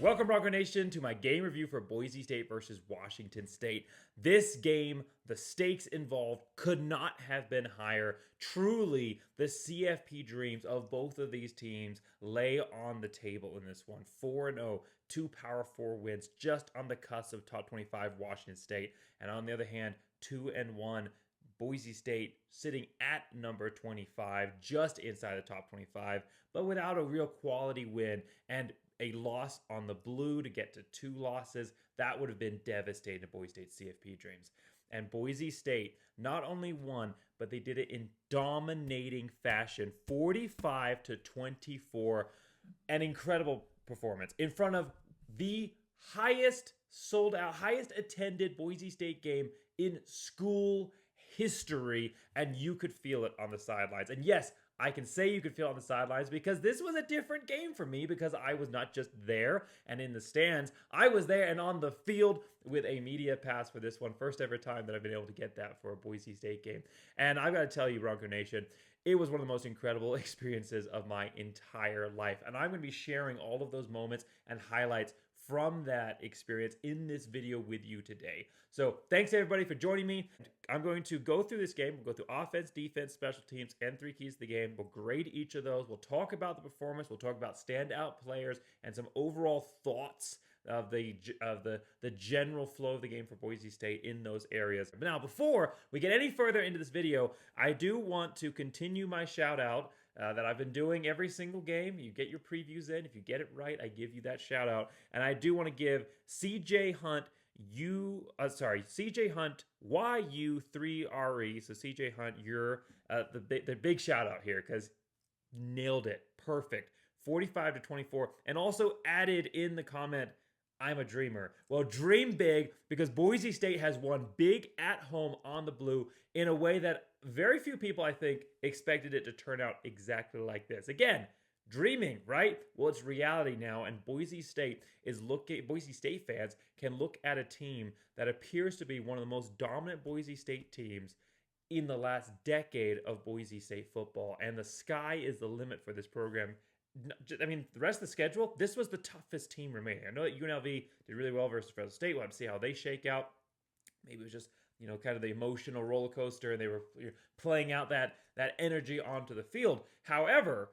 Welcome, Bronco Nation, to my game review for Boise State versus Washington State. This game, the stakes involved could not have been higher. Truly, the CFP dreams of both of these teams lay on the table in this one. 4-0, two Power 4 wins, just on the cusp of top 25 Washington State. And on the other hand, 2-1 Boise State sitting at number 25, just inside the top 25, but without a real quality win and a loss on the blue to get to 2 losses. That would have been devastating to Boise State's CFP dreams. And Boise State not only won, but they did it in dominating fashion, 45-24. An incredible performance in front of the highest sold out, highest attended Boise State game in school history, and you could feel it on the sidelines. And yes, I can say you could feel it on the sidelines because this was a different game for me, because I was not just there and in the stands. I was there and on the field with a media pass for this one. First ever time that I've been able to get that for a Boise State game. And I've got to tell you, Bronco Nation, it was one of the most incredible experiences of my entire life. And I'm going to be sharing all of those moments and highlights from that experience in this video with you today. So thanks everybody for joining me. I'm going to go through this game. We'll go through offense, defense, special teams, and 3 keys to the game. We'll grade each of those. We'll talk about the performance. We'll talk about standout players and some overall thoughts of the general flow of the game for Boise State in those areas. But now, before we get any further into this video, I do want to continue my shout out that I've been doing every single game. You get your previews in. If you get it right, I give you that shout out. And I do want to give CJ Hunt CJ Hunt YU3RE. So CJ Hunt, you're the big shout out here, because nailed it. Perfect. 45-24. And also added in the comment, I'm a dreamer. Well, dream big, because Boise State has won big at home on the blue in a way that very few people, I think, expected it to turn out exactly like this. Again, dreaming, right? Well, it's reality now, and Boise State fans can look at a team that appears to be one of the most dominant Boise State teams in the last decade of Boise State football, and the sky is the limit for this program. I mean, the rest of the schedule, this was the toughest team remaining. I know that UNLV did really well versus Fresno State. We'll have to see how they shake out. Maybe it was just, kind of the emotional roller coaster, and they were playing out that energy onto the field. However,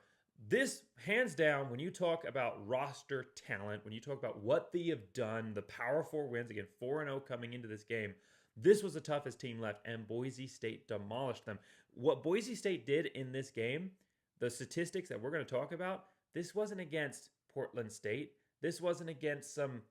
this, hands down, when you talk about roster talent, when you talk about what they have done, the Power 4 wins, again, 4-0 coming into this game, this was the toughest team left, and Boise State demolished them. What Boise State did in this game, the statistics that we're going to talk about, this wasn't against Portland State. This wasn't against some,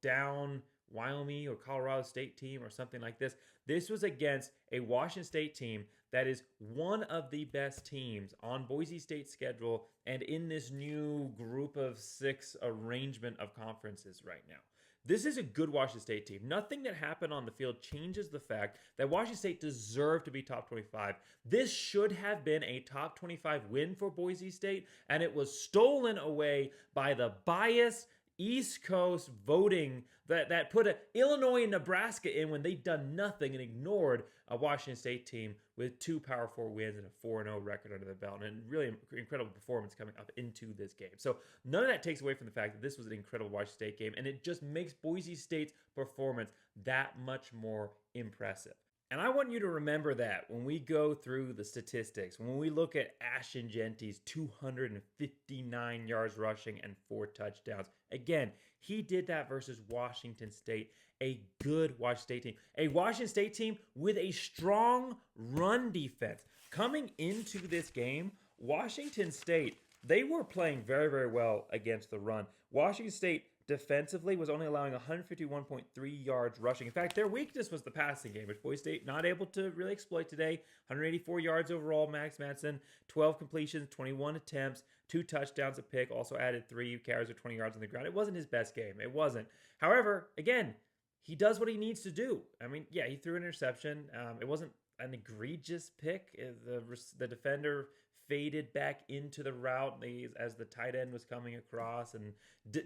down Wyoming or Colorado State team or something like this. This was against a Washington State team that is one of the best teams on Boise State's schedule and in this new group of 6 arrangement of conferences right now. This is a good Washington State team. Nothing that happened on the field changes the fact that Washington State deserved to be top 25. This should have been a top 25 win for Boise State, and it was stolen away by the biased East Coast voting that put Illinois and Nebraska in when they'd done nothing and ignored a Washington State team with 2 Power 4 wins and a 4-0 record under the belt, and really incredible performance coming up into this game. So none of that takes away from the fact that this was an incredible Washington State game, and it just makes Boise State's performance that much more impressive. And I want you to remember that when we go through the statistics, when we look at Ashton Jeanty's 259 yards rushing and 4 touchdowns. Again, he did that versus Washington State, a good Washington State team. A Washington State team with a strong run defense. Coming into this game, Washington State, they were playing very, very well against the run. Washington State defensively was only allowing 151.3 yards rushing. In fact, their weakness was the passing game, which Boise State not able to really exploit today. 184 yards overall, Max Madsen, 12 completions, 21 attempts, 2 touchdowns, a pick, also added 3 carries of 20 yards on the ground. It wasn't his best game. It wasn't. However, again, he does what he needs to do. I mean, yeah, he threw an interception. It wasn't an egregious pick. The defender faded back into the route as the tight end was coming across, and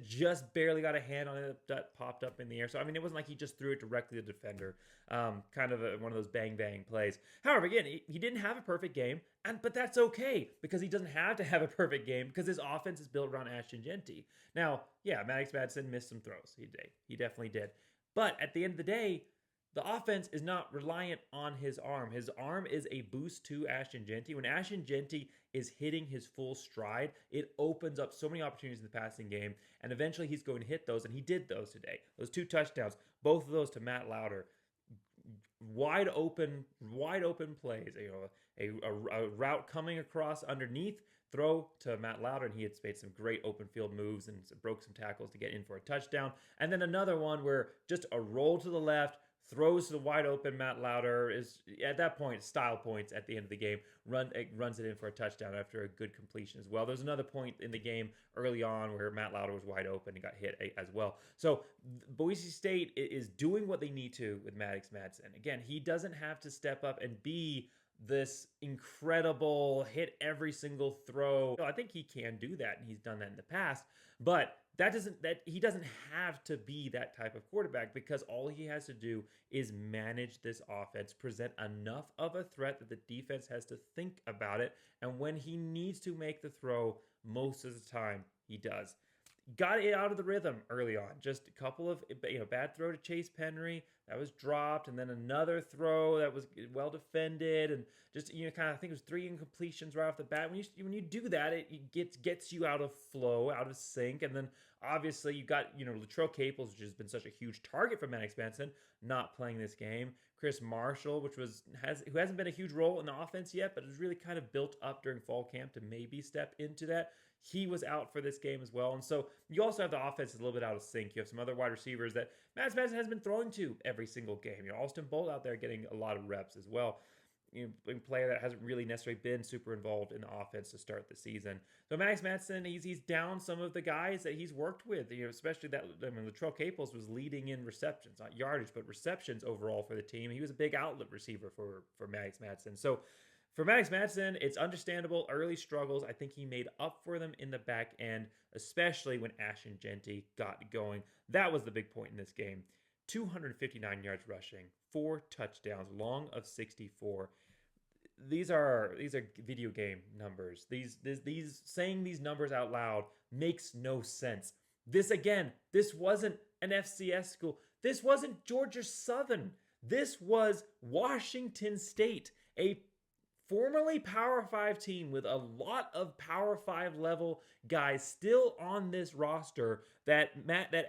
just barely got a hand on it that popped up in the air. So, I mean, it wasn't like he just threw it directly to the defender. Kind of one of those bang plays. However, again, he didn't have a perfect game, but that's okay because he doesn't have to have a perfect game because his offense is built around Ashton Jeanty. Now, yeah, Maddox Madsen missed some throws. He definitely did. But at the end of the day, the offense is not reliant on his arm. His arm is a boost to Ashton Jeanty. When Ashton Jeanty is hitting his full stride, it opens up so many opportunities in the passing game, and eventually he's going to hit those, and he did those today. Those 2 touchdowns, both of those to Matt Lauder. Wide open plays. A route coming across underneath, throw to Matt Lauder, and he had made some great open field moves and broke some tackles to get in for a touchdown. And then another one where just a roll to the left, throws to the wide open Matt Lauder, is at that point style points at the end of the game, runs it in for a touchdown after a good completion as well. There's another point in the game early on where Matt Lauder was wide open and got hit as well. So Boise State is doing what they need to with Maddox Madsen. Again, he doesn't have to step up and be this incredible hit every single throw. I think he can do that, and he's done that in the past, but he doesn't have to be that type of quarterback, because all he has to do is manage this offense, present enough of a threat that the defense has to think about it, and when he needs to make the throw, most of the time he does. Got it out of the rhythm early on. Just a couple of bad throw to Chase Penry that was dropped, and then another throw that was well defended, and just kind of, I think it was 3 incompletions right off the bat. When you do that, it gets you out of flow, out of sync, and then obviously you got Latrell Caples, which has been such a huge target for Maddox Madsen, not playing this game. Chris Marshall, who hasn't been a huge role in the offense yet, but has really kind of built up during fall camp to maybe step into that. He was out for this game as well. And so you also have the offense is a little bit out of sync. You have some other wide receivers that Maddox Madsen has been throwing to every single game. Austin Bolt out there getting a lot of reps as well. A player that hasn't really necessarily been super involved in the offense to start the season. So Maddox Madsen, he's down some of the guys that he's worked with, especially Latrell Caples was leading in receptions, not yardage, but receptions overall for the team. He was a big outlet receiver for Maddox Madsen. So for Maddox Madsen, it's understandable early struggles. I think he made up for them in the back end, especially when Ashton Jeanty got going. That was the big point in this game. 259 yards rushing, 4 touchdowns, long of 64. These are video game numbers. These saying these numbers out loud makes no sense. This wasn't an FCS school. This wasn't Georgia Southern. This was Washington State, a formerly Power 5 team with a lot of Power 5 level guys still on this roster that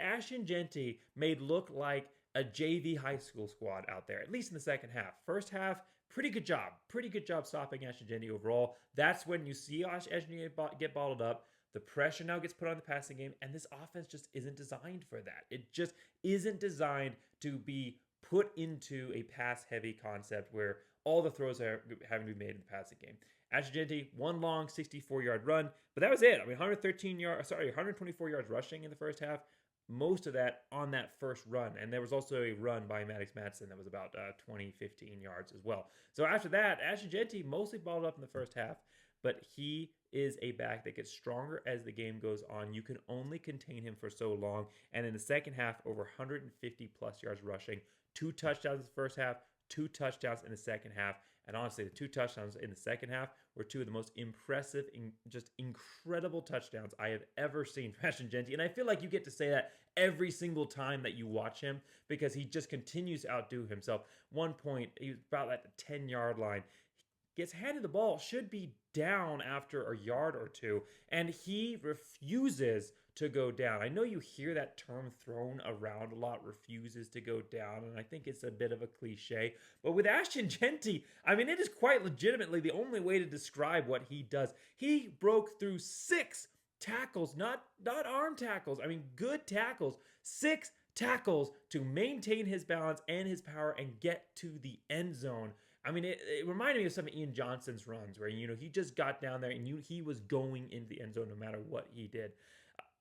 Ashton Jeanty made look like a JV high school squad out there, at least in the second half. First half, pretty good job stopping Ashton Jeanty overall. That's when you see Ashton Jeanty get bottled up. The pressure now gets put on the passing game, and this offense just isn't designed for that. It just isn't designed to be put into a pass-heavy concept where all the throws are having to be made in the passing game. Ashton Jeanty, 1 long 64-yard run, but that was it. 124 yards rushing in the first half. Most of that on that first run. And there was also a run by Maddox Madsen that was about 15 yards as well. So after that, Ashton Jeanty mostly balled up in the first half, but he is a back that gets stronger as the game goes on. You can only contain him for so long. And in the second half, over 150 plus yards rushing, 2 touchdowns in the first half, 2 touchdowns in the second half. And honestly, the 2 touchdowns in the second half were 2 of the most impressive, just incredible touchdowns I have ever seen from Ashton Jeanty. And I feel like you get to say that every single time that you watch him because he just continues to outdo himself. One point, he was about at the 10-yard line. Gets handed the ball, should be down after a yard or 2, and he refuses to go down. I know you hear that term thrown around a lot, refuses to go down, and I think it's a bit of a cliche. But with Ashton Jeanty, it is quite legitimately the only way to describe what he does. He broke through 6 tackles, not arm tackles. Good tackles. 6 tackles to maintain his balance and his power and get to the end zone. It reminded me of some of Ian Johnson's runs where, he just got down there and he was going into the end zone no matter what he did.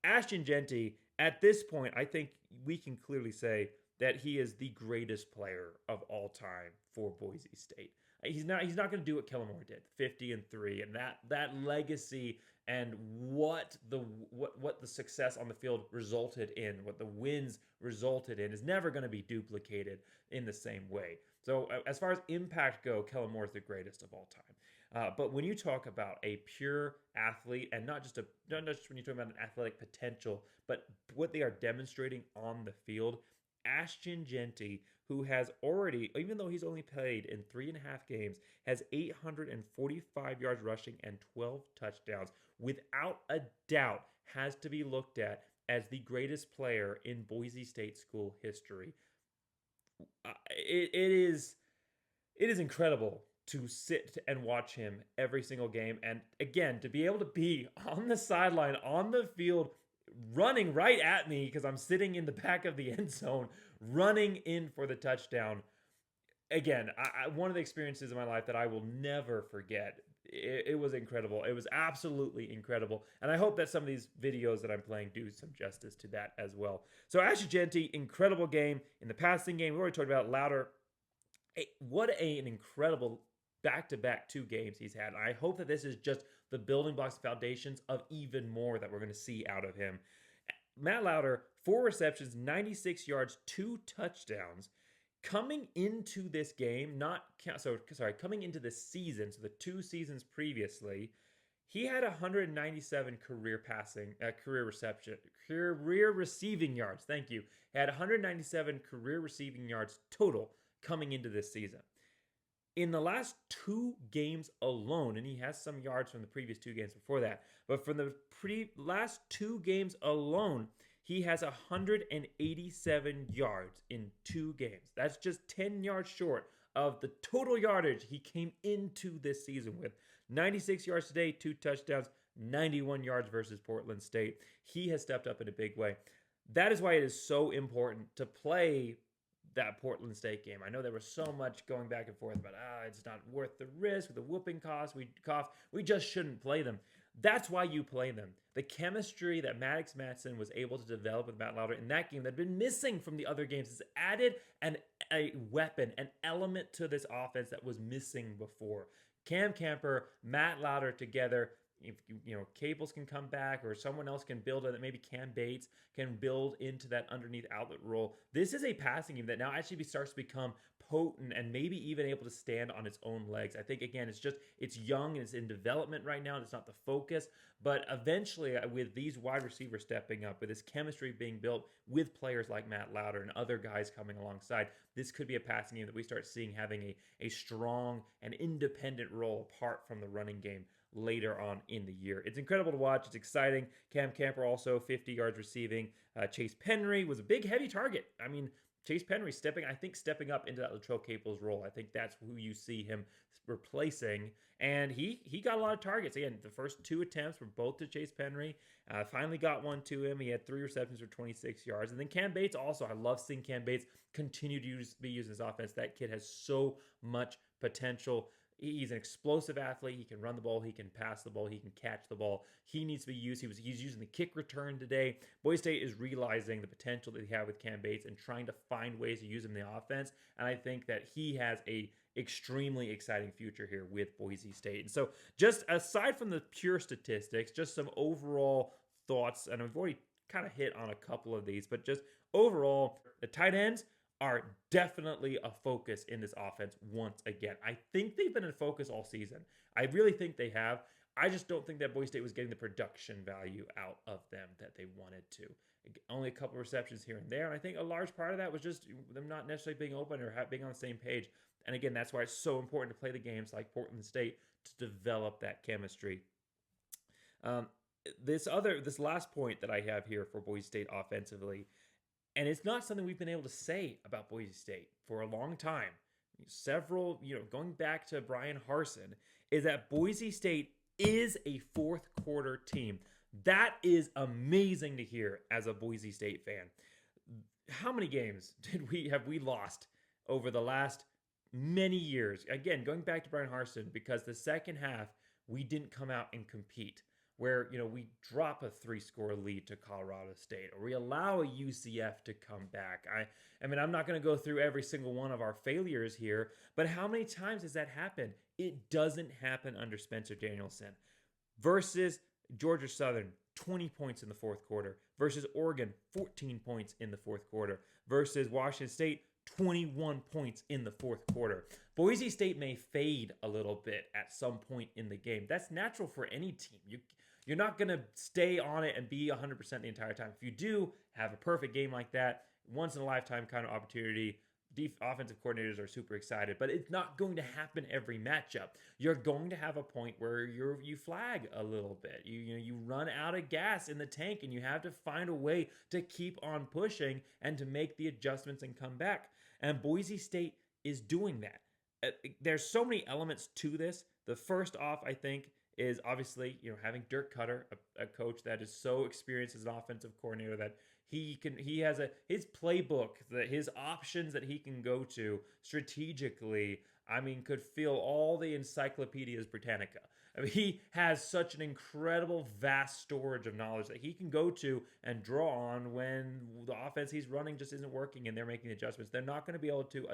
Ashton Jeanty, at this point, I think we can clearly say that he is the greatest player of all time for Boise State. He's not going to do what Kellen Moore did, 50-3, and that legacy and what the success on the field resulted in, what the wins resulted in, is never going to be duplicated in the same way. So as far as impact go, Kellen Moore is the greatest of all time. But when you talk about a pure athlete, and not just when you talk about an athletic potential, but what they are demonstrating on the field, Ashton Jeanty, who has already, even though he's only played in 3.5 games, has 845 yards rushing and 12 touchdowns, without a doubt has to be looked at as the greatest player in Boise State school history. It is incredible to sit and watch him every single game. And again, to be able to be on the sideline, on the field, running right at me because I'm sitting in the back of the end zone, running in for the touchdown. Again, one of the experiences in my life that I will never forget. It was incredible. It was absolutely incredible. And I hope that some of these videos that I'm playing do some justice to that as well. So Ashton Jeanty, incredible game. In the passing game, we already talked about Louder. What an incredible back-to-back 2 games he's had. I hope that this is just the building blocks and foundations of even more that we're going to see out of him. Matt Louder, 4 receptions, 96 yards, 2 touchdowns. Coming into this game, coming into this season, so the 2 seasons previously, he had 197 career receiving yards. Thank you. He had 197 career receiving yards total coming into this season. In the last 2 games alone, and he has some yards from the previous 2 games before that, but from the last 2 games alone, he has 187 yards in 2 games. That's just 10 yards short of the total yardage he came into this season with. 96 yards today, 2 touchdowns, 91 yards versus Portland State. He has stepped up in a big way. That is why it is so important to play that Portland State game. I know there was so much going back and forth about, it's not worth the risk with the whooping cost. We just shouldn't play them. That's why you play them. The chemistry that Maddox Matson was able to develop with Matt Louder in that game that had been missing from the other games has added a weapon, an element to this offense that was missing before. Cam Camper, Matt Louder together. If Caples can come back, or someone else can build it, maybe Cam Bates can build into that underneath outlet role. This is a passing game that now actually starts to become potent and maybe even able to stand on its own legs. I think, again, it's young and it's in development right now, and it's not the focus. But eventually, with these wide receivers stepping up, with this chemistry being built with players like Matt Louder and other guys coming alongside, this could be a passing game that we start seeing having a strong and independent role apart from the running game later on in the year. It's incredible to watch. It's exciting. Cam Camper also 50 yards receiving. Chase Penry was a big, heavy target. I mean, Chase Penry stepping up into that Latrell Caples role. I think that's who you see him replacing. And he got a lot of targets. Again, the first 2 attempts were both to Chase Penry. Finally got one to him. He had 3 receptions for 26 yards. And then Cam Bates also. I love seeing Cam Bates continue to be used in this offense. That kid has so much potential. He's an explosive athlete. He can run the ball. He can pass the ball. He can catch the ball. He needs to be used. He's using the kick return today. Boise State is realizing the potential that they have with Cam Bates and trying to find ways to use him in the offense. And I think that he has a extremely exciting future here with Boise State. And so just aside from the pure statistics, just some overall thoughts. And I've already kind of hit on a couple of these, but just overall, the tight ends are definitely a focus in this offense once again. I think they've been in focus all season. I really think they have. I just don't think that Boise State was getting the production value out of them that they wanted to. Only a couple receptions here and there. And I think a large part of that was just them not necessarily being open or being on the same page. And again, that's why it's so important to play the games like Portland State to develop that chemistry. This last point that I have here for Boise State offensively, and it's not something we've been able to say about Boise State for a long time. Several, going back to Brian Harsin, is that Boise State is a 4th quarter team. That is amazing to hear as a Boise State fan. How many games have we lost over the last many years? Again, going back to Brian Harsin, because the second half, we didn't come out and compete. where, we drop a 3-score lead to Colorado State, or we allow a UCF to come back. I mean, I'm not going to go through every single one of our failures here, but how many times has that happened? It doesn't happen under Spencer Danielson. Versus Georgia Southern, 20 points in the fourth quarter. Versus Oregon, 14 points in the fourth quarter. Versus Washington State, 21 points in the fourth quarter. Boise State may fade a little bit at some point in the game. That's natural for any team. You're not going to stay on it and be 100% the entire time. If you do have a perfect game like that, once in a lifetime kind of opportunity, offensive coordinators are super excited, but it's not going to happen every matchup. You're going to have a point where you flag a little bit. You run out of gas in the tank, and you have to find a way to keep on pushing and to make the adjustments and come back. And Boise State is doing that. There's so many elements to this. The first off, I think, is obviously having Dirk Cutter, a coach that is so experienced as an offensive coordinator that he has his playbook, his options that he can go to strategically. I mean, could fill all the Encyclopedias Britannica. I mean, he has such an incredible, vast storage of knowledge that he can go to and draw on when the offense he's running just isn't working and they're making adjustments. They're not going to be able to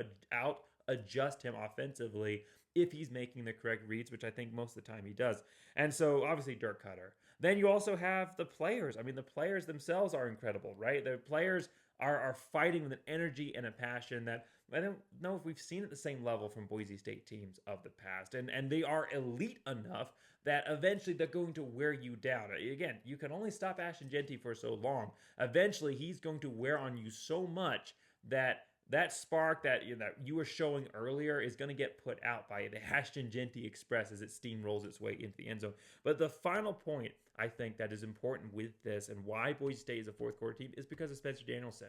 adjust him offensively if he's making the correct reads, which I think most of the time he does. And so, obviously, Dirk Cutter. Then you also have the players. I mean, the players themselves are incredible, right? The players are fighting with an energy and a passion that I don't know if we've seen at the same level from Boise State teams of the past. And they are elite enough that eventually they're going to wear you down. Again, you can only stop Ashton Jeanty for so long. Eventually, he's going to wear on you so much that spark that you were showing earlier is going to get put out by the Ashton Jeanty Express as it steamrolls its way into the end zone. But the final point I think that is important with this and why Boise State is a fourth quarter team is because of Spencer Danielson.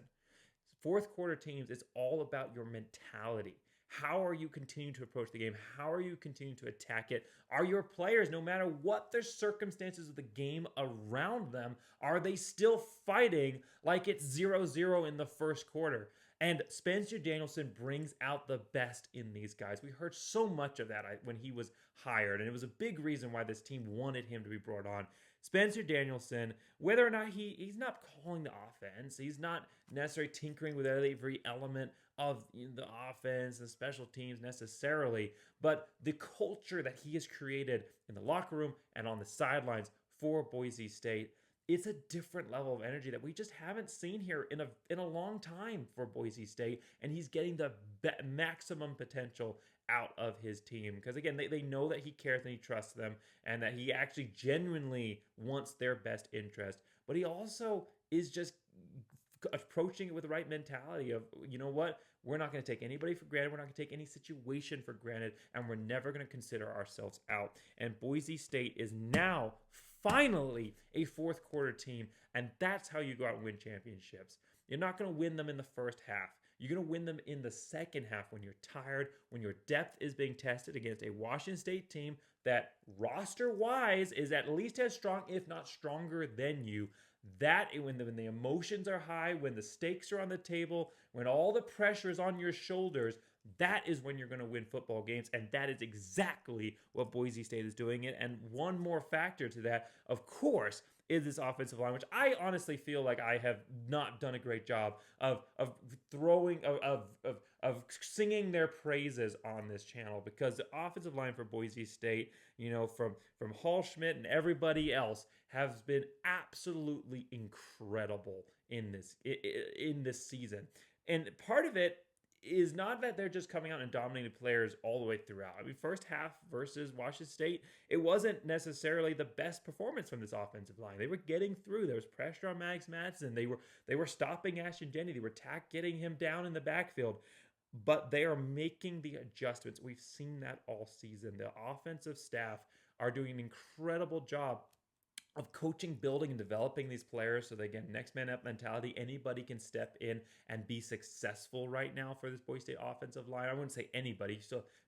Fourth quarter teams, it's all about your mentality. How are you continuing to approach the game? How are you continuing to attack it? Are your players, no matter what the circumstances of the game around them, are they still fighting like it's 0-0 in the first quarter? And Spencer Danielson brings out the best in these guys. We heard so much of that when he was hired, and it was a big reason why this team wanted him to be brought on. Spencer Danielson, whether or not he's not calling the offense, he's not necessarily tinkering with every element of the offense and special teams necessarily, but the culture that he has created in the locker room and on the sidelines for Boise State, it's a different level of energy that we just haven't seen here in a long time for Boise State, and he's getting the maximum potential out of his team because, again, they know that he cares and he trusts them and that he actually genuinely wants their best interest, but he also is just approaching it with the right mentality of, you know what, we're not going to take anybody for granted, we're not going to take any situation for granted, and we're never going to consider ourselves out. And Boise State is now finally a fourth quarter team, and that's how you go out and win championships. You're not going to win them in the first half. You're going to win them in the second half when you're tired, when your depth is being tested against a Washington State team that roster-wise is at least as strong, if not stronger than you. That, when the emotions are high, when the stakes are on the table, when all the pressure is on your shoulders, that is when you're going to win football games, and that is exactly what Boise State is doing it. And one more factor to that, of course, is this offensive line, which I honestly feel like I have not done a great job of singing their praises on this channel, because the offensive line for Boise State, from Hall Schmidt and everybody else, has been absolutely incredible in this season. And part of it is not that they're just coming out and dominating players all the way throughout. I mean, first half versus Washington State, it wasn't necessarily the best performance from this offensive line. They were getting through. There was pressure on Max Madsen. They were stopping Ashton Jeanty. They were getting him down in the backfield. But they are making the adjustments. We've seen that all season. The offensive staff are doing an incredible job of coaching, building, and developing these players so they get next man up mentality. Anybody can step in and be successful right now for this Boise State offensive line. I wouldn't say anybody.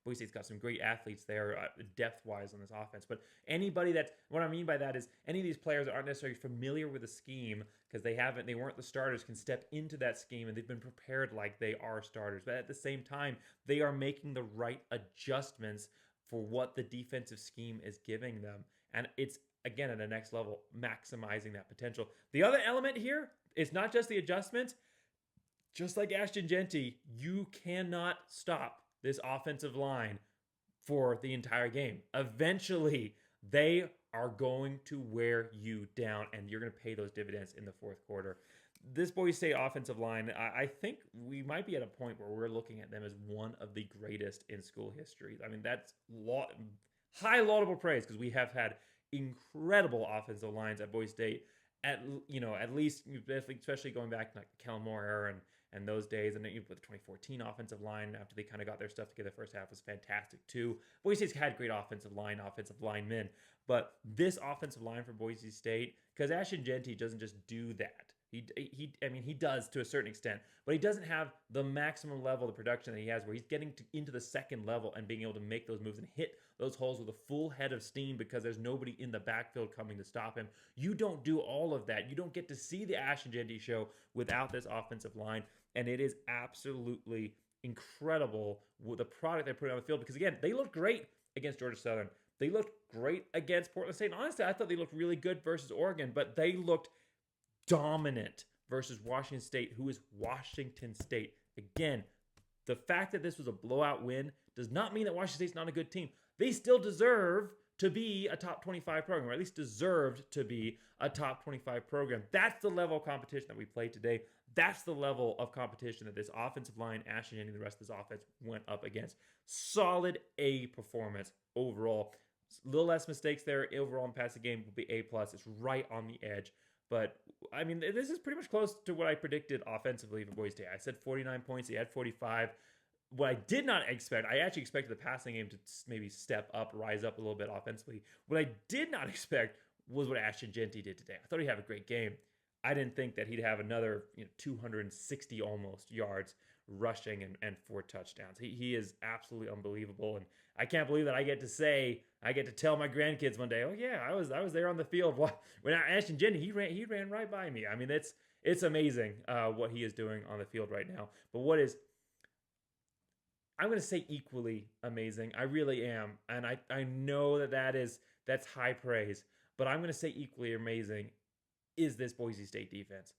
Boise State's got some great athletes there depth-wise on this offense. But anybody what I mean by that is any of these players that aren't necessarily familiar with the scheme because they weren't the starters, can step into that scheme and they've been prepared like they are starters. But at the same time, they are making the right adjustments for what the defensive scheme is giving them. And it's again, at the next level, maximizing that potential. The other element here is not just the adjustments. Just like Ashton Jeanty, you cannot stop this offensive line for the entire game. Eventually, they are going to wear you down, and you're going to pay those dividends in the fourth quarter. This Boise State offensive line, I think we might be at a point where we're looking at them as one of the greatest in school history. I mean, that's high laudable praise, because we have had incredible offensive lines at Boise State. At least, especially going back to like the Kellen Moore era and those days, and then you put the 2014 offensive line after they kind of got their stuff together. The first half was fantastic too. Boise State's had great offensive linemen, but this offensive line for Boise State, because Ashton Jeanty doesn't just do that. He does to a certain extent, but he doesn't have the maximum level of production that he has, where he's getting into the second level and being able to make those moves and hit those holes with a full head of steam, because there's nobody in the backfield coming to stop him. You don't do all of that. You don't get to see the Ashton Jeanty show without this offensive line, and it is absolutely incredible with the product they put on the field, because again, they looked great against Georgia Southern. They looked great against Portland State. And honestly, I thought they looked really good versus Oregon, but they looked dominant versus Washington State, who is Washington State. Again, the fact that this was a blowout win does not mean that Washington State's not a good team. They still deserve to be a top 25 program, or at least deserved to be a top 25 program. That's the level of competition that we played today. That's the level of competition that this offensive line, Ashton Jeanty, and the rest of this offense went up against. Solid A performance overall. A little less mistakes there overall in passing game will be A+. It's right on the edge. But, I mean, this is pretty much close to what I predicted offensively for Boise State. I said 49 points. He had 45. What I did not expect, I actually expected the passing game to maybe step up, rise up a little bit offensively. What I did not expect was what Ashton Jeanty did today. I thought he'd have a great game. I didn't think that he'd have another 260 almost yards rushing and 4 touchdowns. He is absolutely unbelievable, and I can't believe that I get to tell my grandkids one day, oh yeah, I was there on the field when Ashton Jeanty, he ran right by me. I mean, it's amazing what he is doing on the field right now. But I'm going to say equally amazing. I really am, and I know that's high praise, but I'm going to say equally amazing is this Boise State defense.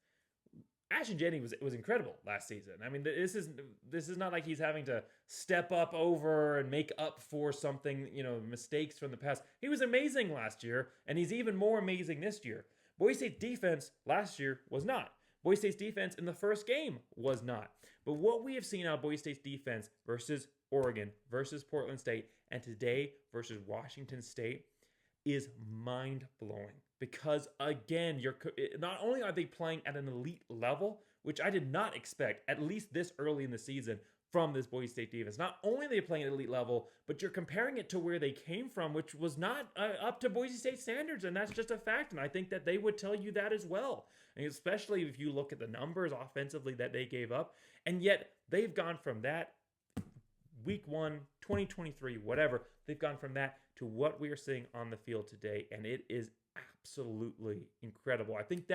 Ashton Jeanty was incredible last season. I mean, this is not like he's having to step up over and make up for something, mistakes from the past. He was amazing last year, and he's even more amazing this year. Boise State's defense last year was not. Boise State's defense in the first game was not. But what we have seen out of Boise State's defense versus Oregon, versus Portland State, and today versus Washington State is mind-blowing. Because, again, not only are they playing at an elite level, which I did not expect, at least this early in the season, from this Boise State defense. Not only are they playing at elite level, but you're comparing it to where they came from, which was not up to Boise State standards, and that's just a fact. And I think that they would tell you that as well. And especially if you look at the numbers offensively that they gave up, and yet they've gone from that week 1, 2023, whatever, they've gone from that to what we are seeing on the field today, and it is absolutely incredible. I think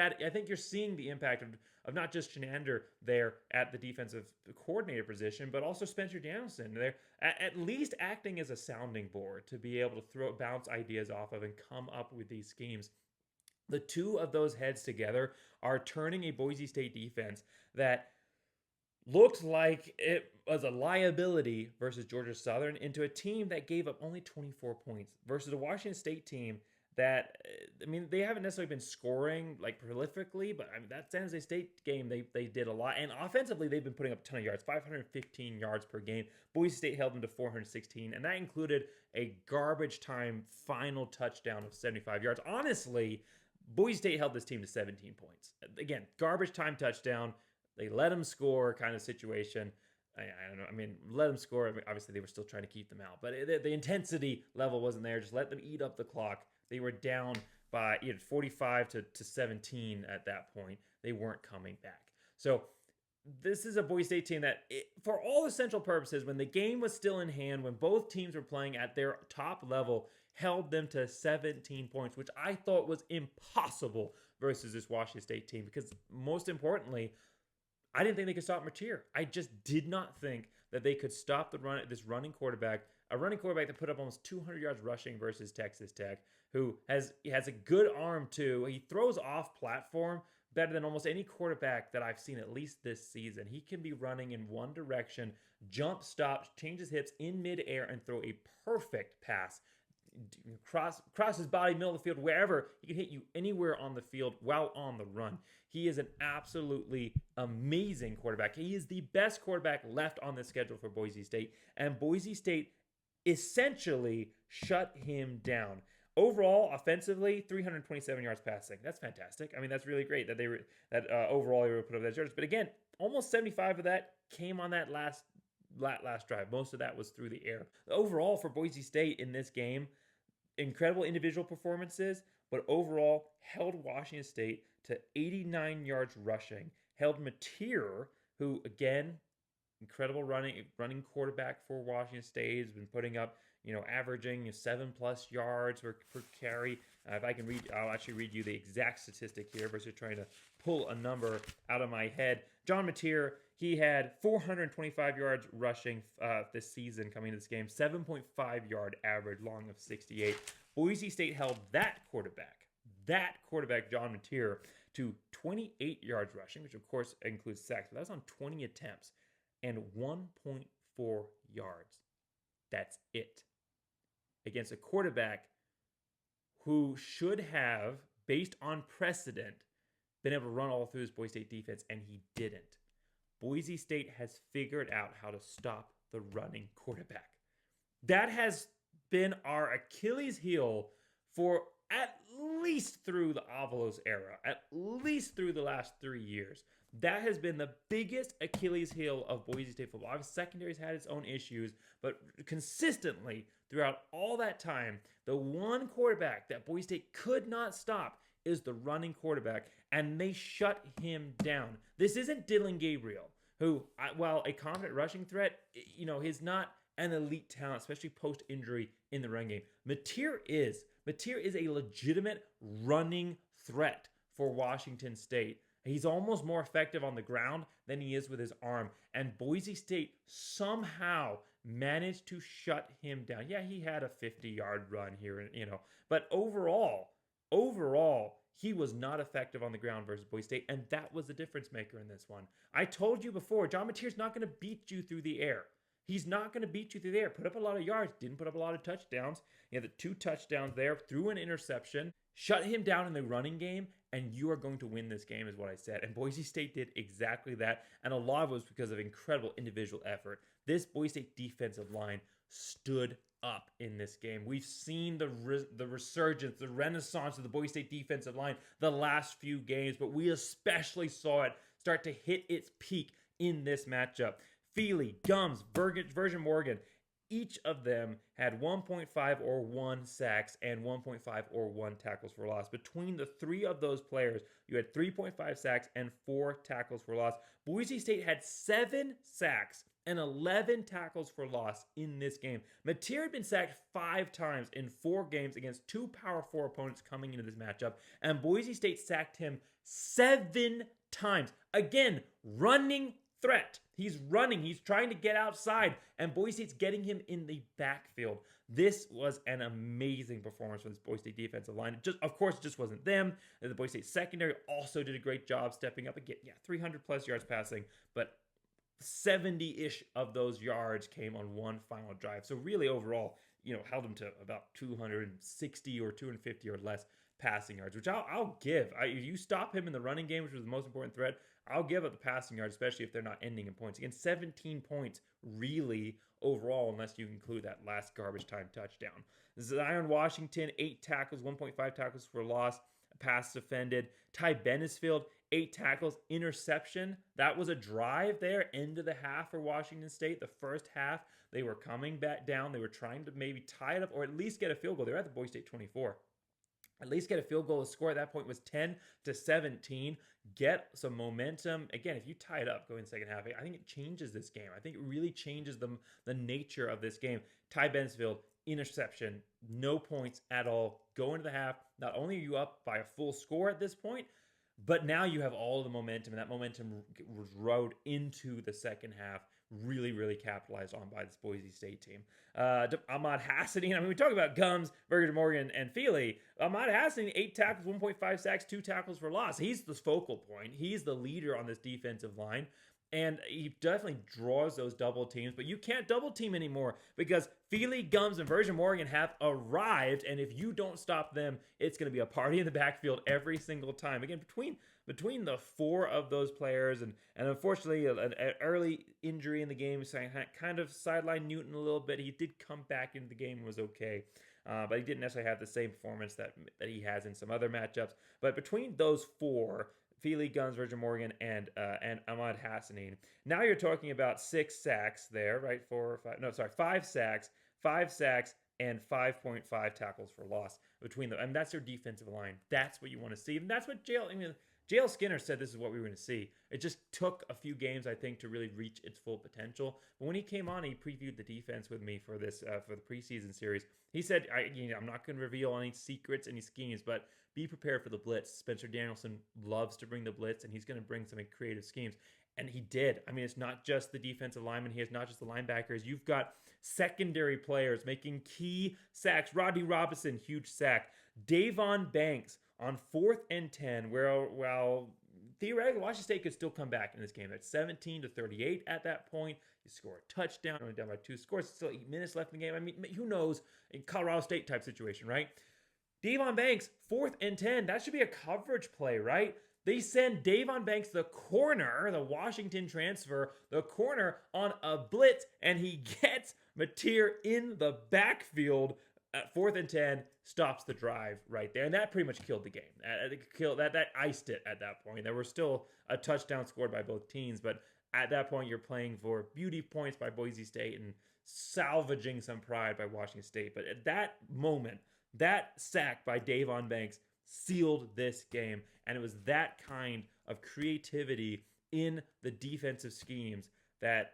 you're seeing the impact of not just Shenander there at the defensive coordinator position, but also Spencer Danielson there at least acting as a sounding board to be able to bounce ideas off of and come up with these schemes. The two of those heads together are turning a Boise State defense that looked like it was a liability versus Georgia Southern into a team that gave up only 24 points versus a Washington State team that, I mean, they haven't necessarily been scoring like prolifically, but I mean, that San Jose State game, they did a lot. And offensively, they've been putting up a ton of yards, 515 yards per game. Boise State held them to 416, and that included a garbage time final touchdown of 75 yards. Honestly, Boise State held this team to 17 points. Again, garbage time touchdown. They let them score kind of situation. I don't know. I mean, let them score. I mean, obviously, they were still trying to keep them out, but the intensity level wasn't there. Just let them eat up the clock. They were down by 45 to 17 at that point. They weren't coming back. So this is a Boise State team that, for all essential purposes, when the game was still in hand, when both teams were playing at their top level, held them to 17 points, which I thought was impossible versus this Washington State team. Because most importantly, I didn't think they could stop Mateer. I just did not think that they could stop this running quarterback, a running quarterback that put up almost 200 yards rushing versus Texas Tech. who has a good arm too. He throws off platform better than almost any quarterback that I've seen, at least this season. He can be running in one direction, jump, stop, change his hips in midair, and throw a perfect pass. Cross his body, middle of the field, wherever. He can hit you anywhere on the field while on the run. He is an absolutely amazing quarterback. He is the best quarterback left on the schedule for Boise State, and Boise State essentially shut him down. Overall, offensively, 327 yards passing. That's fantastic. I mean, that's really great that overall they were put up that yards. But again, almost 75 of that came on that last drive. Most of that was through the air. Overall, for Boise State in this game, incredible individual performances, but overall held Washington State to 89 yards rushing. Held Mateer, who again, incredible running quarterback for Washington State, has been putting up, averaging 7+ yards per carry. If I can read, I'll actually read you the exact statistic here versus trying to pull a number out of my head. John Mateer, he had 425 yards rushing this season coming into this game, 7.5 yard average, long of 68. Boise State held that quarterback, John Mateer, to 28 yards rushing, which of course includes sacks, but that was on 20 attempts, and 1.4 yards. That's it. Against a quarterback who should have, based on precedent, been able to run all through his Boise State defense, and he didn't. Boise State has figured out how to stop the running quarterback. That has been our Achilles heel for at least through the Avalos era, at least through the last 3 years. That has been the biggest Achilles heel of Boise State football. Obviously, secondary's had its own issues, but consistently throughout all that time, the one quarterback that Boise State could not stop is the running quarterback, and they shut him down. This isn't Dylan Gabriel, who, while a confident rushing threat, he's not an elite talent, especially post-injury in the run game. Mateer is a legitimate running threat for Washington State. He's almost more effective on the ground than he is with his arm. And Boise State somehow managed to shut him down. Yeah, he had a 50-yard run here, but overall, he was not effective on the ground versus Boise State, and that was the difference maker in this one. I told you before, John Mateer's not going to beat you through the air. He's not going to beat you through the air. Put up a lot of yards, didn't put up a lot of touchdowns. He had the 2 touchdowns there, threw an interception, shut him down in the running game, and you are going to win this game, is what I said. And Boise State did exactly that, and a lot of it was because of incredible individual effort. This Boise State defensive line stood up in this game. We've seen the resurgence, the renaissance of the Boise State defensive line the last few games, but we especially saw it start to hit its peak in this matchup. Feely, Gums, Virgin Morgan, each of them had 1.5 or 1 sacks and 1.5 or 1 tackles for loss. Between the 3 of those players, you had 3.5 sacks and 4 tackles for loss. Boise State had 7 sacks and 11 tackles for loss in this game. Mateer had been sacked 5 times in 4 games against 2 Power 4 opponents coming into this matchup, and Boise State sacked him 7 times. Again, running threat. He's running. He's trying to get outside, and Boise State's getting him in the backfield. This was an amazing performance from this Boise State defensive line. Of course, it just wasn't them. The Boise State secondary also did a great job stepping up again. Yeah, 300+ yards passing, but 70-ish of those yards came on one final drive. So really overall, held them to about 260 or 250 or less passing yards, which I'll give. If you stop him in the running game, which was the most important threat, I'll give up the passing yards, especially if they're not ending in points. Again, 17 points really overall, unless you include that last garbage time touchdown. Zion Washington, 8 tackles, 1.5 tackles for loss, pass defended. Ty Benesfield, 8 tackles, interception. That was a drive there, end of the half for Washington State. The first half, they were coming back down. They were trying to maybe tie it up or at least get a field goal. They were at the Boise State 24. At least get a field goal. The score at that point was 10-17. Get some momentum. Again, if you tie it up going second half, I think it changes this game. I think it really changes the nature of this game. Ty Benesfield, interception, no points at all. Go into the half. Not only are you up by a full score at this point, but now you have all the momentum, and that momentum was rode into the second half really, really capitalized on by this Boise State team. Ahmad Hassani, I mean, we talk about Gums, Berger Morgan, and Feely. Ahmad Hassani, 8 tackles, 1.5 sacks, 2 tackles for loss. He's the focal point. He's the leader on this defensive line. And he definitely draws those double teams, but you can't double team anymore because Feely, Gums, and Virgin Morgan have arrived. And if you don't stop them, it's going to be a party in the backfield every single time. Again, between the 4 of those players, and unfortunately an early injury in the game kind of sidelined Newton a little bit. He did come back into the game and was okay. But he didn't necessarily have the same performance that he has in some other matchups. But between those 4, Feely, Guns, Virgin Morgan, and Ahmad Hassani. Now you're talking about 6 sacks there, right? 5 sacks, and 5.5 tackles for loss between them. And that's your defensive line. That's what you want to see. And that's what JL Skinner said this is what we were going to see. It just took a few games, I think, to really reach its full potential. But when he came on, he previewed the defense with me for this for the preseason series. He said, I'm not going to reveal any secrets, any schemes, but be prepared for the blitz. Spencer Danielson loves to bring the blitz, and he's going to bring some creative schemes. And he did. I mean, it's not just the defensive lineman. He has not just the linebackers. You've got secondary players making key sacks. Rodney Robinson, huge sack. Davon Banks on 4th and 10, while theoretically Washington State could still come back in this game. At 17-38 at that point. You score a touchdown, only down by 2 scores. Still 8 minutes left in the game. I mean, who knows? In Colorado State type situation, right? Davon Banks, 4th and 10. That should be a coverage play, right? They send Davon Banks, the corner, the Washington transfer, the corner on a blitz, and he gets Mateer in the backfield at 4th and 10, stops the drive right there. And that pretty much killed the game. That iced it at that point. There was still a touchdown scored by both teams, but at that point, you're playing for beauty points by Boise State and salvaging some pride by Washington State. But at that moment, that sack by Davon Banks sealed this game. And it was that kind of creativity in the defensive schemes that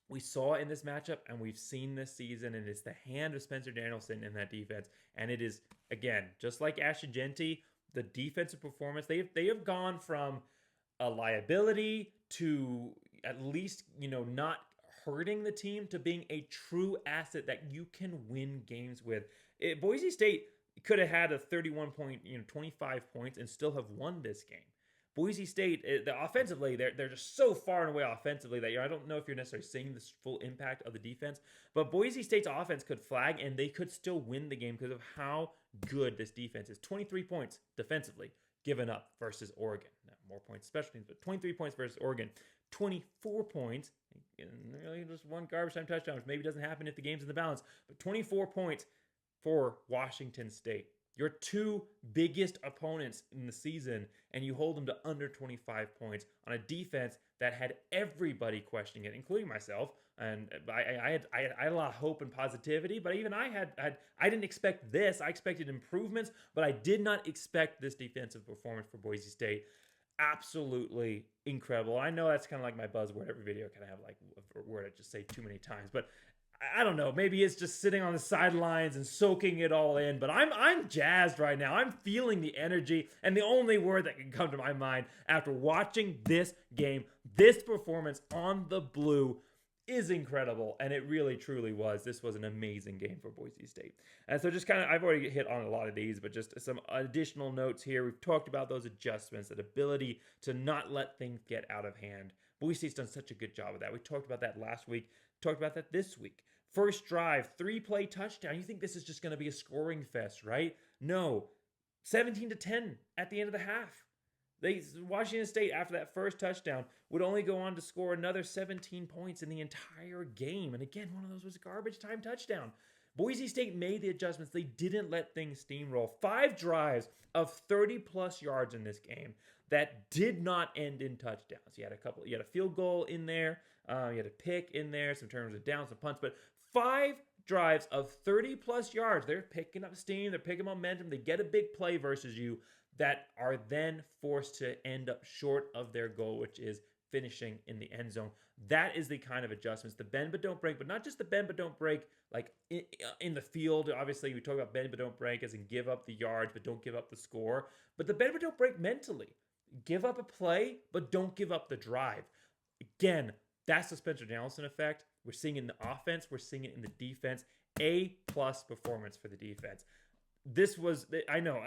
we saw in this matchup and we've seen this season. And it's the hand of Spencer Danielson in that defense. And it is, again, just like Ashton Jeanty, the defensive performance, they have gone from a liability to at least, not hurting the team to being a true asset that you can win games with. Boise State could have had a 31-point, 25 points and still have won this game. Boise State, offensively, they're just so far and away offensively that I don't know if you're necessarily seeing the full impact of the defense, but Boise State's offense could flag and they could still win the game because of how good this defense is. 23 points defensively given up versus Oregon. Now, more points special teams, but 23 points versus Oregon. 24 points, and really just one garbage time touchdown, which maybe doesn't happen if the game's in the balance, but 24 points for Washington State. Your 2 biggest opponents in the season, and you hold them to under 25 points on a defense that had everybody questioning it, including myself. And I had a lot of hope and positivity, but even I didn't expect this. I expected improvements, but I did not expect this defensive performance for Boise State. Absolutely incredible. I know that's kind of like my buzzword. Every video kind of have like a word I just say too many times, but I don't know. Maybe it's just sitting on the sidelines and soaking it all in. But I'm jazzed right now. I'm feeling the energy. And the only word that can come to my mind after watching this game, this performance on the blue is incredible. And it really, truly was. This was an amazing game for Boise State. And so just kind of, I've already hit on a lot of these, but just some additional notes here. We've talked about those adjustments, that ability to not let things get out of hand. Boise State's done such a good job of that. We talked about that last week. Talked about that this week. First drive, 3-play touchdown. You think this is just going to be a scoring fest, right? No. 17-10 at the end of the half. Washington State, after that first touchdown, would only go on to score another 17 points in the entire game. And again, one of those was a garbage time touchdown. Boise State made the adjustments. They didn't let things steamroll. 5 drives of 30-plus yards in this game that did not end in touchdowns. You had a field goal in there. You had a pick in there, some terms of downs, some punts, but 5 drives of 30-plus yards. They're picking up steam. They're picking momentum. They get a big play versus you that are then forced to end up short of their goal, which is finishing in the end zone. That is the kind of adjustments, the bend but don't break, but not just the bend but don't break like in the field. Obviously, we talk about bend but don't break as in give up the yards but don't give up the score, but the bend but don't break mentally. Give up a play, but don't give up the drive. Again, That's the Spencer Nelson effect. We're seeing it in the offense. We're seeing it in the defense. A+ performance for the defense. This was, I know,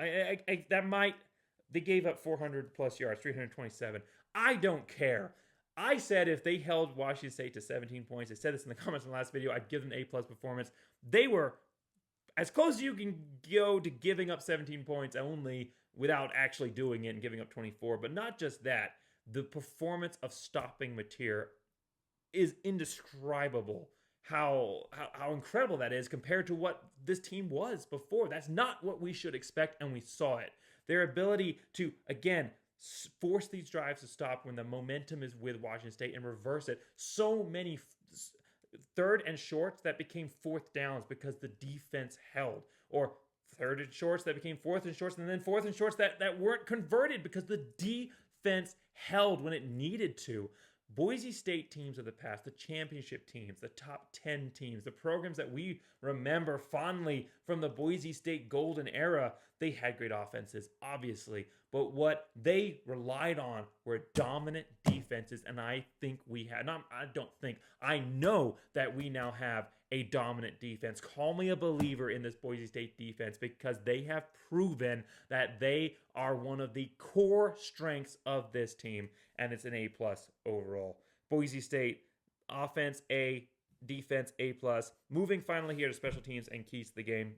they gave up 400 plus yards, 327. I don't care. I said if they held Washington State to 17 points, I said this in the comments in the last video, I'd give them an A+ performance. They were as close as you can go to giving up 17 points only without actually doing it and giving up 24. But not just that, the performance of stopping Mateer is indescribable. How incredible that is compared to what this team was before. That's not what we should expect, and we saw it. Their ability to, again, force these drives to stop when the momentum is with Washington State and reverse it. So many third and shorts that became fourth downs because the defense held, or third and shorts that became fourth and shorts, and then fourth and shorts that weren't converted because the defense held when it needed to. Boise State teams of the past, the championship teams, the top 10 teams, the programs that we remember fondly from the Boise State golden era, they had great offenses, obviously. But what they relied on were dominant defenses, and I think we had, I know that we now have a dominant defense. Call me a believer in this Boise State defense because they have proven that they are one of the core strengths of this team, and it's an A+ overall. Boise State, offense A, defense A+. Moving finally here to special teams and keys to the game.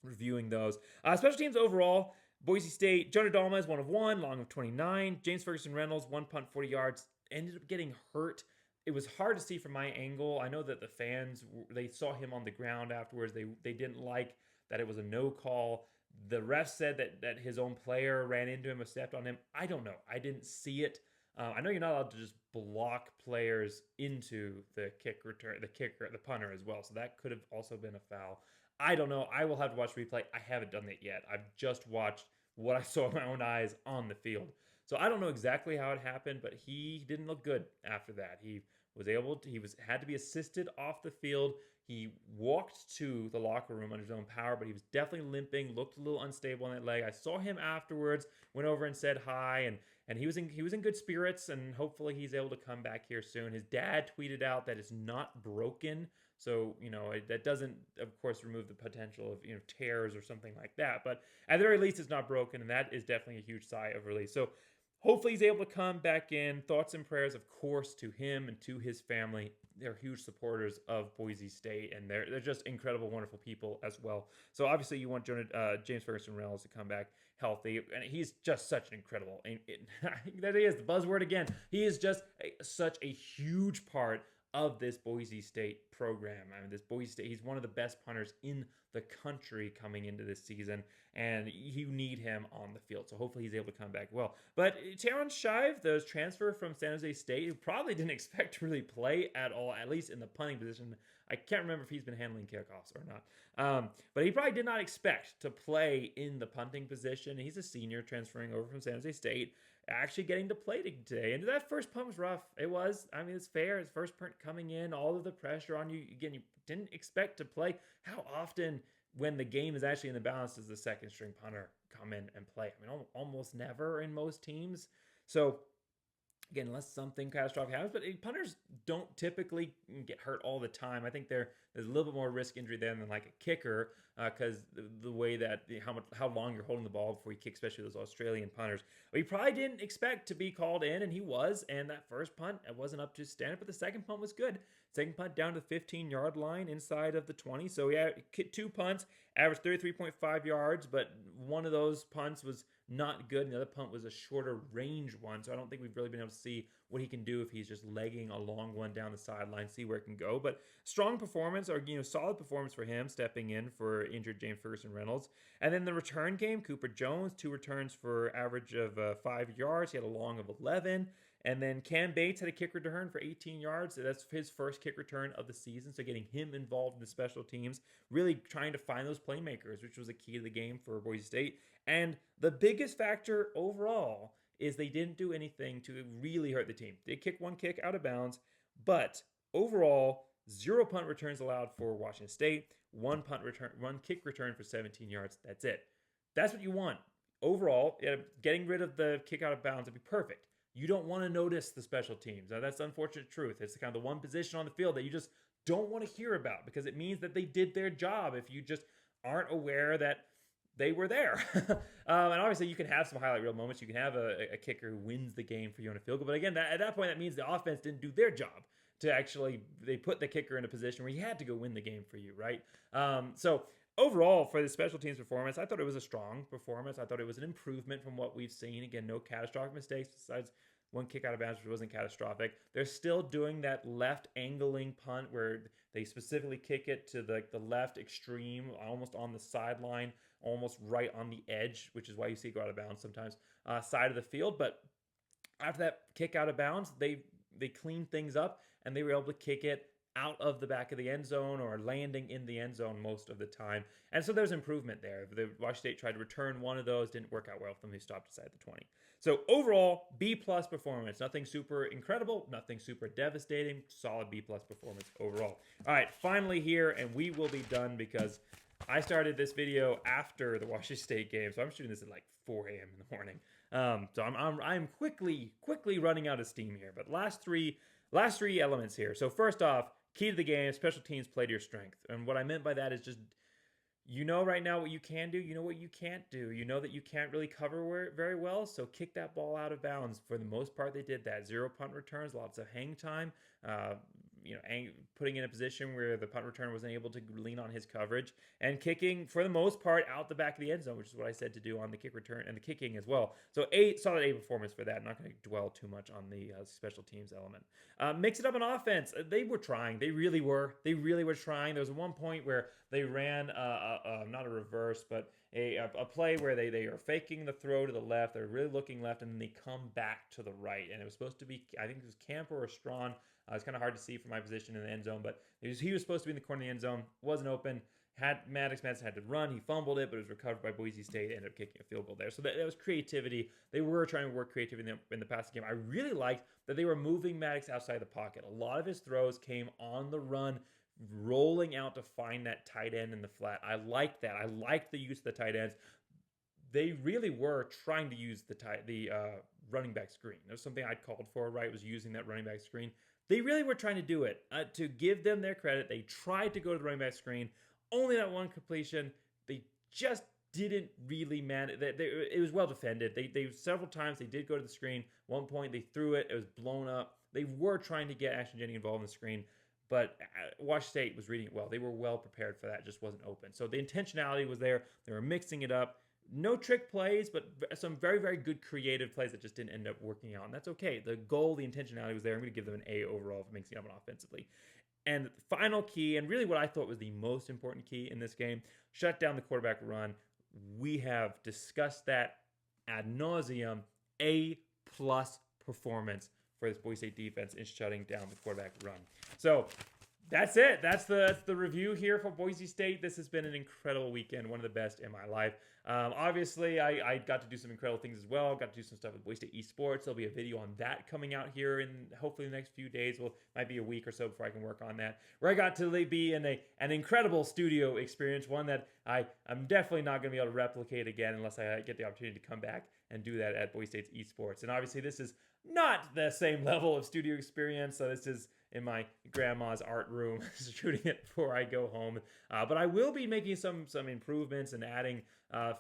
Reviewing those. Special teams overall, Boise State, Jonah Dalma is 1 of 1, long of 29. James Ferguson Reynolds, 1 punt, 40 yards, ended up getting hurt. It was hard to see from my angle. I know that the fans, they saw him on the ground afterwards. They didn't like that it was a no call. The ref said that his own player ran into him or stepped on him. I don't know. I didn't see it. I know you're not allowed to just block players into the kick return, the punter as well. So that could have also been a foul. I don't know. I will have to watch replay. I haven't done that yet. I've just watched what I saw with my own eyes on the field. So I don't know exactly how it happened, but he didn't look good after that. He had to be assisted off the field. He walked to the locker room under his own power, but he was definitely limping, looked a little unstable on that leg. I saw him afterwards, went over and said hi, and he was in good spirits, and hopefully he's able to come back here soon. His dad tweeted out that it's not broken. So, that doesn't, of course, remove the potential of, tears or something like that. But at the very least, it's not broken, and that is definitely a huge sigh of relief. So hopefully he's able to come back in. Thoughts and prayers, of course, to him and to his family. They're huge supporters of Boise State, and they're just incredible, wonderful people as well. So obviously you want James Ferguson Reynolds to come back healthy, and he's just such an incredible, that he is the buzzword again. He is just such a huge part of this Boise State program. I mean, this Boise State, he's one of the best punters in the country coming into this season, and you need him on the field. So hopefully he's able to come back well. But Terrence Shive, the transfer from San Jose State, who probably didn't expect to really play at all, at least in the punting position. I can't remember if he's been handling kickoffs or not. But he probably did not expect to play in the punting position. He's a senior transferring over from San Jose State, actually getting to play today. And that first punt was rough. It was. I mean, it's fair. His first punt coming in, all of the pressure on you. Again, you didn't expect to play. How often when the game is actually in the balance does the second string punter come in and play? I mean, almost never in most teams. So again, unless something catastrophic happens, but punters don't typically get hurt all the time. I think there's a little bit more risk injury there than like a kicker, because the way that how long you're holding the ball before you kick, especially those Australian punters. But he probably didn't expect to be called in, and he was. And that first punt, it wasn't up to standard, but the second punt was good. Second punt down to the 15-yard line inside of the 20. So yeah, 2 punts, averaged 33.5 yards, but one of those punts was not good. And the other punt was a shorter range one. So I don't think we've really been able to see what he can do if he's just legging a long one down the sideline, see where it can go. But strong performance, or solid performance for him, stepping in for injured James Ferguson Reynolds. And then the return game, Cooper Jones, 2 returns for average of 5 yards. He had a long of 11. And then Cam Bates had a kick return for 18 yards. So that's his first kick return of the season. So getting him involved in the special teams, really trying to find those playmakers, which was a key to the game for Boise State. And the biggest factor overall is they didn't do anything to really hurt the team. They kicked 1 kick out of bounds, but overall, 0 punt returns allowed for Washington State, 1 kick return for 17 yards. That's it. That's what you want. Overall, getting rid of the kick out of bounds would be perfect. you don't want to notice the special teams. Now, that's the unfortunate truth. It's kind of the one position on the field that you just don't want to hear about because it means that they did their job if you just aren't aware that they were there. And obviously you can have some highlight reel moments. You can have a kicker who wins the game for you on a field goal. But again, at that point, that means the offense didn't do their job to actually, they put the kicker in a position where he had to go win the game for you, right? So overall, for the special teams performance, I thought it was a strong performance. I thought it was an improvement from what we've seen. Again, no catastrophic mistakes besides one kick out of bounds, which wasn't catastrophic. They're still doing that left angling punt where they specifically kick it to the left extreme, almost on the sideline, almost right on the edge, which is why you see it go out of bounds sometimes, side of the field. But after that kick out of bounds, they cleaned things up and they were able to kick it out of the back of the end zone or landing in the end zone most of the time. And so there's improvement there. The Washington State tried to return one of those, didn't work out well for them. They stopped inside the 20. So overall, B+ performance. Nothing super incredible, nothing super devastating, solid B+ performance overall. All right, finally here, and we will be done because I started this video after the Washington State game, so I'm shooting this at like 4 a.m. in the morning. So I'm quickly running out of steam here. But last three elements here. So first off, key to the game, special teams play to your strength. And what I meant by that is just, you know right now what you can do, you know what you can't do. You know that you can't really cover very well, so kick that ball out of bounds. For the most part, they did that. 0 punt returns, lots of hang time, putting in a position where the punt return wasn't able to lean on his coverage, and kicking, for the most part, out the back of the end zone, which is what I said to do on the kick return and the kicking as well. So solid A performance for that. I'm not going to dwell too much on the special teams element. Mix it up on offense. They were trying. They really were trying. There was one point where they ran, not a reverse, but a play where they are faking the throw to the left. They're really looking left, and then they come back to the right. And it was supposed to be, I think it was Camper or Strawn. It's kind of hard to see from my position in the end zone, but he was supposed to be in the corner of the end zone. Wasn't open. Maddox Madsen had to run. He fumbled it, but it was recovered by Boise State. Ended up kicking a field goal there. So that was creativity. They were trying to work creativity in the passing game. I really liked that they were moving Maddox outside the pocket. A lot of his throws came on the run, rolling out to find that tight end in the flat. I liked that. I liked the use of the tight ends. They really were trying to use the running back screen. That was something I'd called for, right, was using that running back screen. They really were trying to do it. To give them their credit, they tried to go to the running back screen. Only that one completion. They just didn't really manage. It was well defended. They several times they did go to the screen. One point they threw it. It was blown up. They were trying to get Ashton Jeanty involved in the screen, but Washington State was reading it well. They were well prepared for that. It just wasn't open. So the intentionality was there. They were mixing it up. No trick plays, but some very, very good creative plays that just didn't end up working out. And that's okay. The goal, the intentionality was there. I'm going to give them an A overall for mixing it up offensively. And the final key, and really what I thought was the most important key in this game, shut down the quarterback run. We have discussed that ad nauseum. A+ performance for this Boise State defense in shutting down the quarterback run. So that's it. That's the review here for Boise State. This has been an incredible weekend, one of the best in my life. Obviously, I got to do some incredible things as well. Got to do some stuff with Boise State esports. There'll be a video on that coming out here in hopefully the next few days. Might be a week or so before I can work on that. Where I got to be in an incredible studio experience, one that I'm definitely not going to be able to replicate again unless I get the opportunity to come back and do that at Boise State's esports. And obviously, this is not the same level of studio experience. So this is in my grandma's art room, shooting it before I go home. But I will be making some improvements and adding,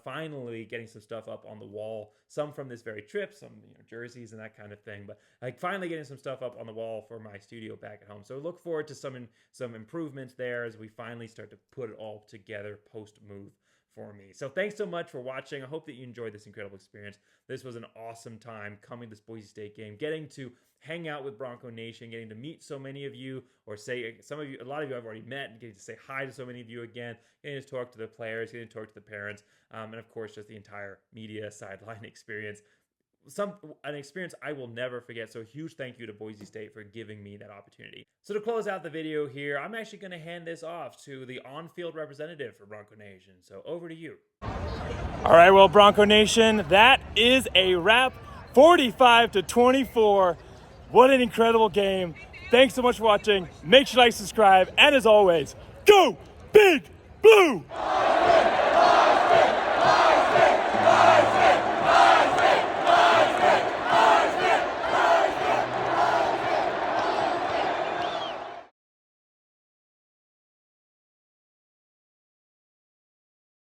finally getting some stuff up on the wall. Some from this very trip, some jerseys and that kind of thing. But finally getting some stuff up on the wall for my studio back at home. So look forward to some improvements there as we finally start to put it all together post-move for me. So thanks so much for watching. I hope that you enjoyed this incredible experience. This was an awesome time coming to this Boise State game, getting to hang out with Bronco Nation, getting to meet so many of you, or say some of you, a lot of you I've already met, and getting to say hi to so many of you again, getting to talk to the players, getting to talk to the parents, and of course just the entire media sideline experience. An experience I will never forget. So a huge thank you to Boise State for giving me that opportunity. So to close out the video here, I'm actually going to hand this off to the on-field representative for Bronco Nation. So over to you. All right, well, Bronco Nation, that is a wrap. 45-24. What an incredible game. Thanks so much for watching. Make sure to like, subscribe, and as always, go Big Blue!